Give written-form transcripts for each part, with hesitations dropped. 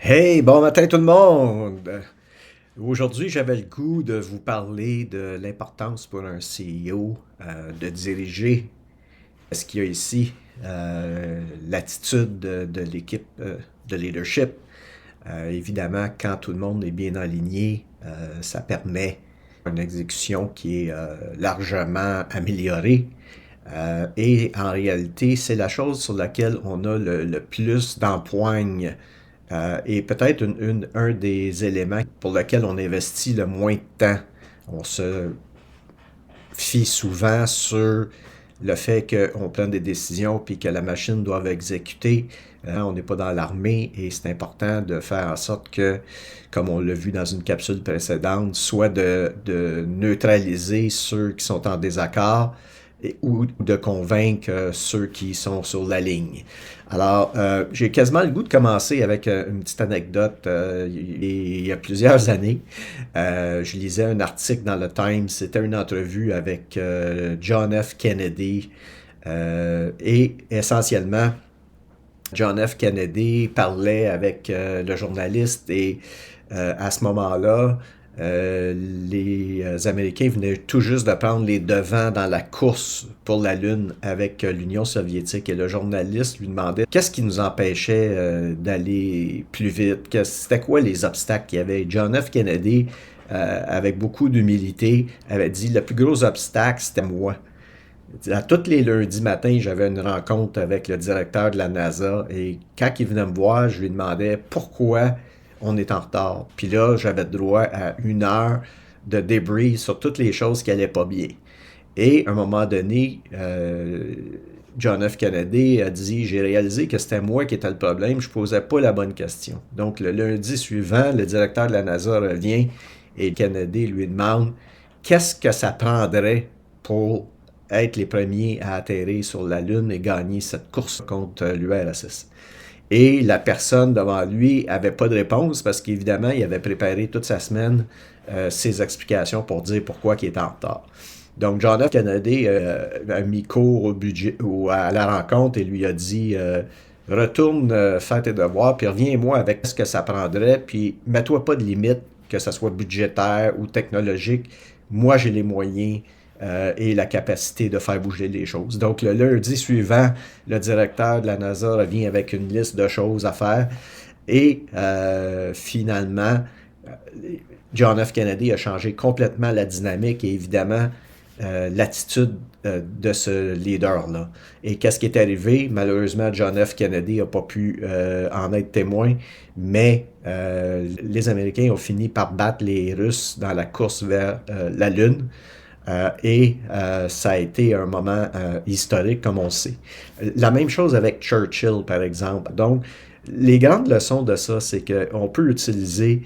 Hey, bon matin tout le monde! Aujourd'hui, j'avais le goût de vous parler de l'importance pour un CEO de diriger ce qu'il y a ici, l'attitude de l'équipe de leadership. Évidemment, quand tout le monde est bien aligné, ça permet une exécution qui est largement améliorée. Et en réalité, c'est la chose sur laquelle on a le plus d'empoigne et peut-être un des éléments pour lequel on investit le moins de temps. On se fie souvent sur le fait qu'on prenne des décisions puis que la machine doit exécuter. On n'est pas dans l'armée et c'est important de faire en sorte que, comme on l'a vu dans une capsule précédente, soit de neutraliser ceux qui sont en désaccord ou de convaincre ceux qui sont sur la ligne. Alors, j'ai quasiment le goût de commencer avec une petite anecdote. Il y a plusieurs années, je lisais un article dans le Times, c'était une entrevue avec John F. Kennedy et essentiellement, John F. Kennedy parlait avec le journaliste et à ce moment-là, les Américains venaient tout juste de prendre les devants dans la course pour la Lune avec l'Union soviétique et le journaliste lui demandait qu'est-ce qui nous empêchait d'aller plus vite, c'était quoi les obstacles qu'il y avait. John F. Kennedy, avec beaucoup d'humilité, avait dit le plus gros obstacle, c'était moi. À tous les lundis matins, j'avais une rencontre avec le directeur de la NASA et quand il venait me voir, je lui demandais pourquoi on est en retard. Puis là, j'avais droit à 1 heure de débrief sur toutes les choses qui allaient pas bien. Et à un moment donné, John F. Kennedy a dit, j'ai réalisé que c'était moi qui étais le problème, je posais pas la bonne question. Donc le lundi suivant, le directeur de la NASA revient et Kennedy lui demande, qu'est-ce que ça prendrait pour être les premiers à atterrir sur la Lune et gagner cette course contre l'URSS. Et la personne devant lui avait pas de réponse parce qu'évidemment, il avait préparé toute sa semaine ses explications pour dire pourquoi il était en retard. Donc, John F. Kennedy a mis court au budget, ou à la rencontre et lui a dit retourne faire tes devoirs, puis reviens-moi avec ce que ça prendrait, puis mets-toi pas de limite, que ce soit budgétaire ou technologique. Moi, j'ai les moyens et la capacité de faire bouger les choses. Donc, le lundi suivant, le directeur de la NASA revient avec une liste de choses à faire et finalement, John F. Kennedy a changé complètement la dynamique et évidemment l'attitude de ce leader-là. Et qu'est-ce qui est arrivé? Malheureusement, John F. Kennedy n'a pas pu en être témoin, mais les Américains ont fini par battre les Russes dans la course vers la Lune. Et ça a été un moment historique, comme on sait. La même chose avec Churchill, par exemple. Donc, les grandes leçons de ça, c'est qu'on peut utiliser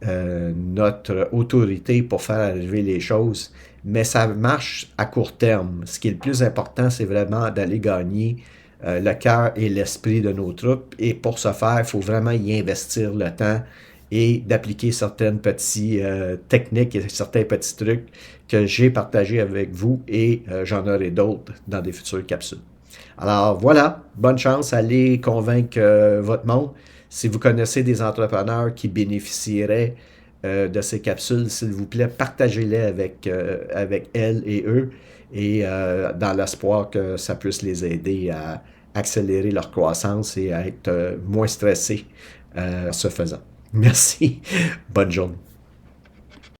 notre autorité pour faire arriver les choses, mais ça marche à court terme. Ce qui est le plus important, c'est vraiment d'aller gagner le cœur et l'esprit de nos troupes. Et pour ce faire, il faut vraiment y investir le temps et d'appliquer certaines petites techniques et certains petits trucs que j'ai partagés avec vous et j'en aurai d'autres dans des futures capsules. Alors voilà, bonne chance, allez convaincre votre monde. Si vous connaissez des entrepreneurs qui bénéficieraient de ces capsules, s'il vous plaît, partagez-les avec elles et eux et dans l'espoir que ça puisse les aider à accélérer leur croissance et à être moins stressés ce faisant. Merci. Bonne journée.